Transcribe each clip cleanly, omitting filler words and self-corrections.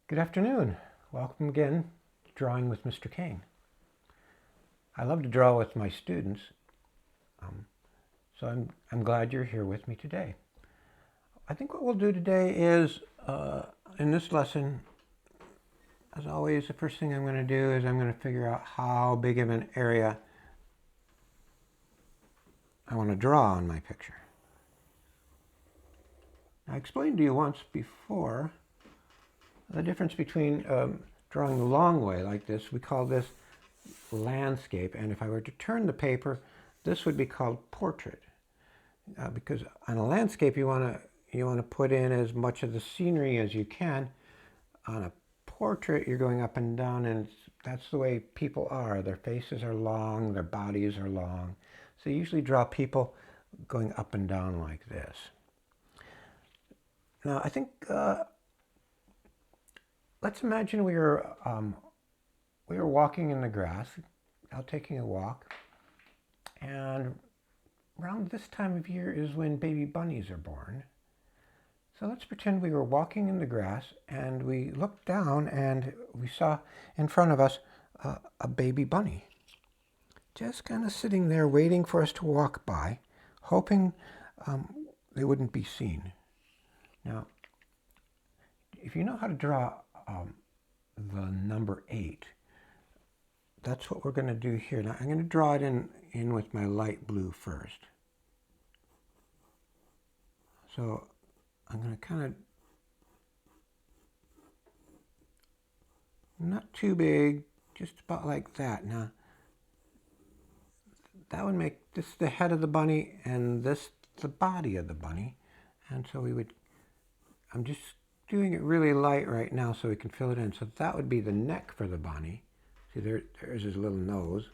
Good afternoon. Welcome again to Drawing with Mr. Kane. I love to draw with my students, so I'm glad you're here with me today. I think what we'll do today is, in this lesson, as always, the first thing I'm going to do is I'm going to figure out how big of an area I want to draw on my picture. I explained to you once before the difference between drawing the long way like this. We call this landscape, and if I were to turn the paper, this would be called portrait. Because on a landscape you want to put in as much of the scenery as you can. On a portrait you're going up and down, and that's the way people are. Their faces are long, their bodies are long. So you usually draw people going up and down like this. Now I think let's imagine we were walking in the grass, out taking a walk, and around this time of year is when baby bunnies are born. So let's pretend we were walking in the grass and we looked down and we saw in front of us a baby bunny, just kind of sitting there waiting for us to walk by, hoping they wouldn't be seen. Now, if you know how to draw the number 8, that's what we're going to do here. Now I'm going to draw it in with my light blue first. So I'm going to kind of, not too big, just about like that. Now that would make this the head of the bunny and this the body of the bunny. And so I'm just doing it really light right now so we can fill it in. So that would be the neck for the bunny. See, there's his little nose,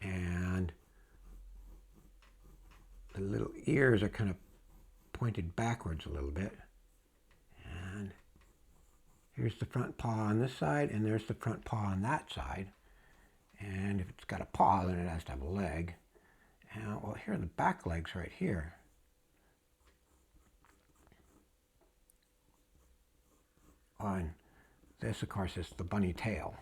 and the little ears are kind of pointed backwards a little bit. And here's the front paw on this side, and there's the front paw on that side. And if it's got a paw, then it has to have a leg. And well, here are the back legs right here. Oh, and this, of course, is the bunny tail.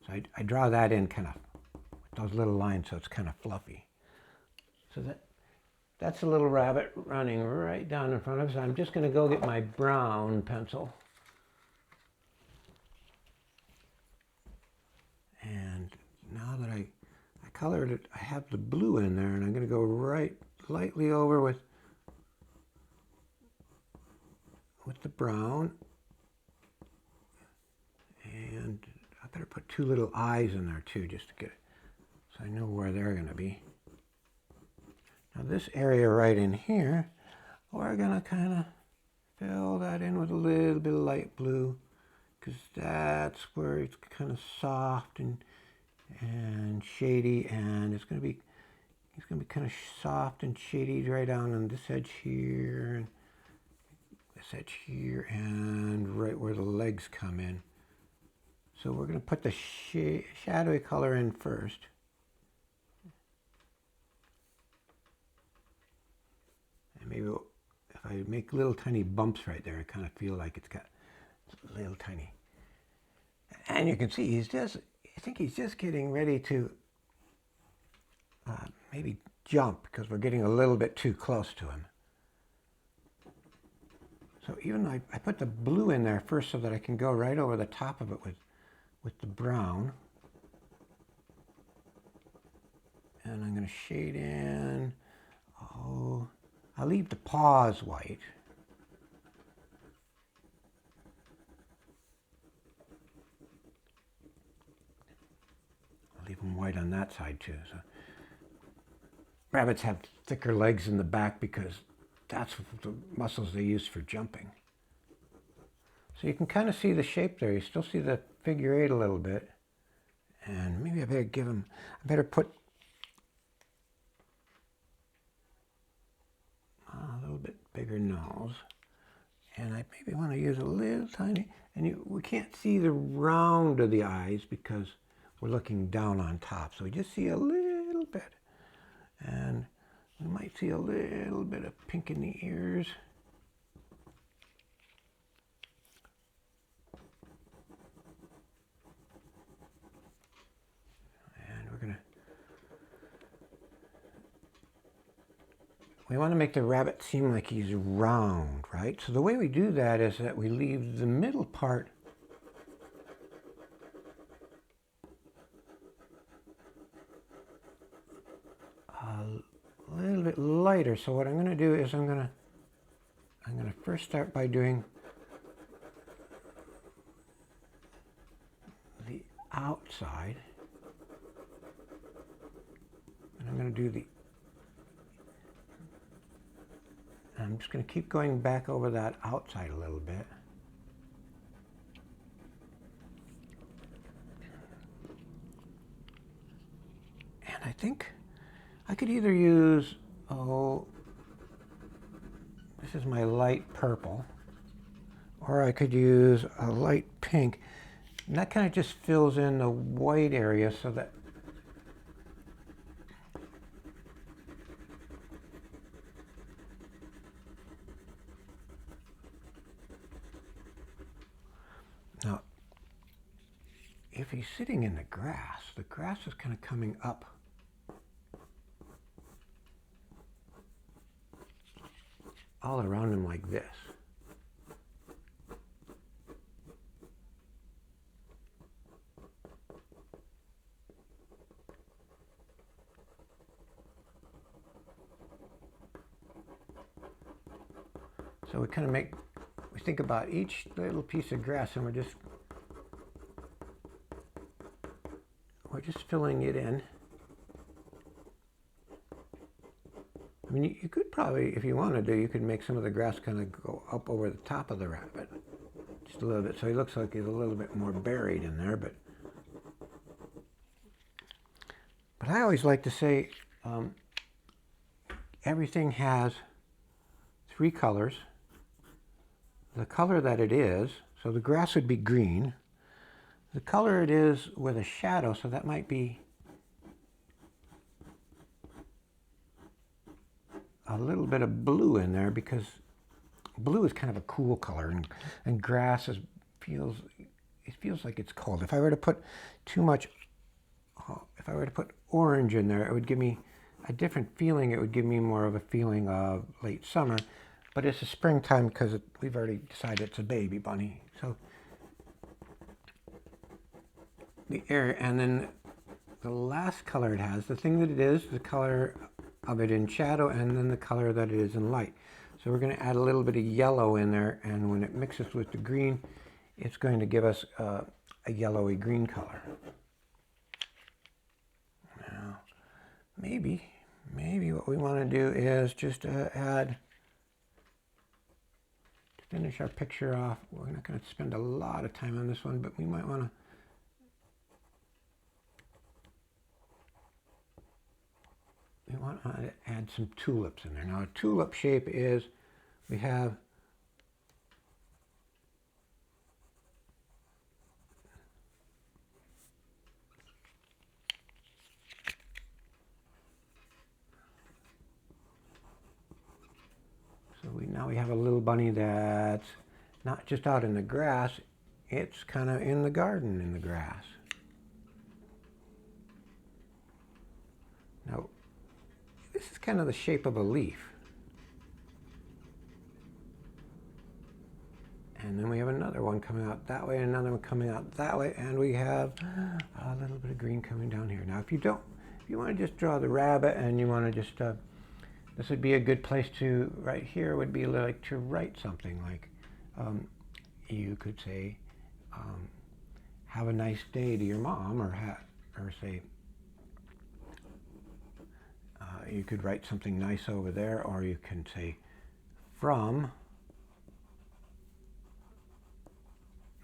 So I draw that in kind of with those little lines so it's kind of fluffy. So that's a little rabbit running right down in front of us. I'm just going to go get my brown pencil. And now that I colored it, I have the blue in there, and I'm going to go right lightly over with the brown. And I better put 2 little eyes in there too, just to get it, so I know where they're going to be. Now this area right in here, we're going to kind of fill that in with a little bit of light blue, because that's where it's kind of soft and shady, and it's going to be kind of soft and shady right down on this edge here, and this edge here, and right where the legs come in. So we're going to put the shadowy color in first. And maybe if I make little tiny bumps right there, I kind of feel like it's got little tiny. And you can see I think he's just getting ready to maybe jump, because we're getting a little bit too close to him. So even though I put the blue in there first so that I can go right over the top of it with the brown. And I'm going to shade in. Oh, I'll leave the paws white. I'll leave them white on that side too. So rabbits have thicker legs in the back because that's the muscles they use for jumping. So you can kind of see the shape there. You still see the figure 8 a little bit. And maybe I better put a little bit bigger nose. And I maybe want to use a little tiny, and we can't see the round of the eyes because we're looking down on top. So we just see a little bit. And we might see a little bit of pink in the ears. we want to make the rabbit seem like he's round, right? So the way we do that is that we leave the middle part a little bit lighter. So what I'm going to do is I'm going to first start by doing the outside, and I'm going to do the. I'm just going to keep going back over that outside a little bit. And I think I could either use, this is my light purple, or I could use a light pink. And that kind of just fills in the white area so that now, if he's sitting in the grass is kind of coming up all around him like this. So we kind of we think about each little piece of grass, and we're just filling it in. I mean, you could probably, if you wanted to, you could make some of the grass kind of go up over the top of the rabbit, just a little bit, so he looks like he's a little bit more buried in there. But I always like to say everything has three colors. The color that it is, so the grass would be green. The color it is with a shadow, so that might be a little bit of blue in there, because blue is kind of a cool color, and grass feels like it's cold. If I were to put too much, if I were to put orange in there, it would give me a different feeling. It would give me more of a feeling of late summer, but it's a springtime because we've already decided it's a baby bunny. So the area, and then the last color it has, the thing that it is, the color of it in shadow, and then the color that it is in light. So we're going to add a little bit of yellow in there, and when it mixes with the green, it's going to give us a yellowy green color. Now, maybe what we want to do is just add, to finish our picture off, we're not going to spend a lot of time on this one, but we might want to add some tulips in there. Now, a tulip shape is, we have now we have a little bunny that's not just out in the grass, it's kind of in the garden in the grass. Now, this is kind of the shape of a leaf. And then we have another one coming out that way, and another one coming out that way, and we have a little bit of green coming down here. Now, if you want to just draw the rabbit, and you want to just, this would be a good place to, right here would be like to write something like, you could say, have a nice day to your mom, or say, you could write something nice over there, or you can say, from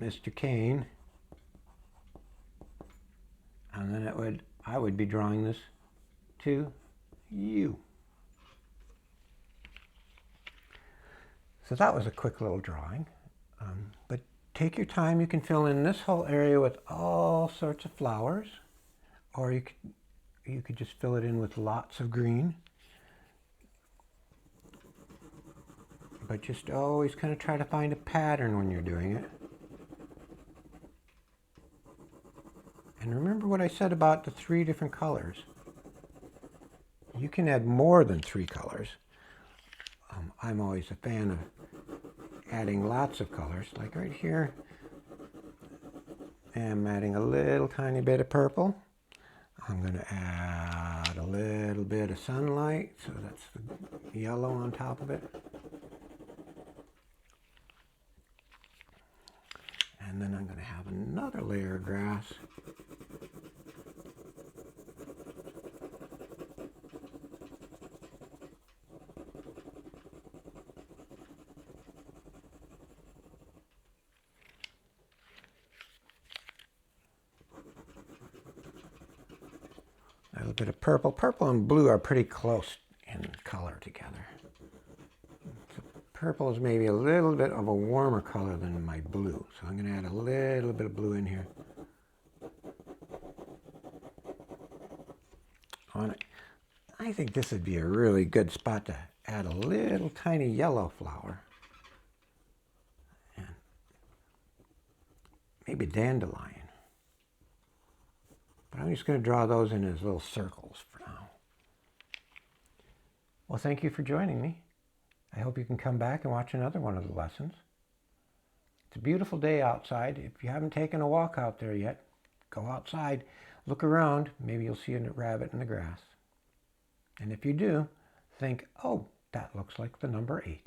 Mr. Kane, and then I would be drawing this to you. So that was a quick little drawing, but take your time. You can fill in this whole area with all sorts of flowers, or you could just fill it in with lots of green. But just always kind of try to find a pattern when you're doing it. And remember what I said about the 3 different colors. You can add more than 3 colors. I'm always a fan of adding lots of colors. Like right here, I'm adding a little tiny bit of purple. I'm going to add a little bit of sunlight, so that's the yellow on top of it. And then I'm going to have another layer of grass. A little bit of purple. Purple and blue are pretty close in color together. So purple is maybe a little bit of a warmer color than my blue. So I'm going to add a little bit of blue in here. On it. I think this would be a really good spot to add a little tiny yellow flower. And maybe dandelion. But I'm just going to draw those in as little circles for now. Well, thank you for joining me. I hope you can come back and watch another one of the lessons. It's a beautiful day outside. If you haven't taken a walk out there yet, go outside, look around. Maybe you'll see a rabbit in the grass. And if you do, think, oh, that looks like the number 8.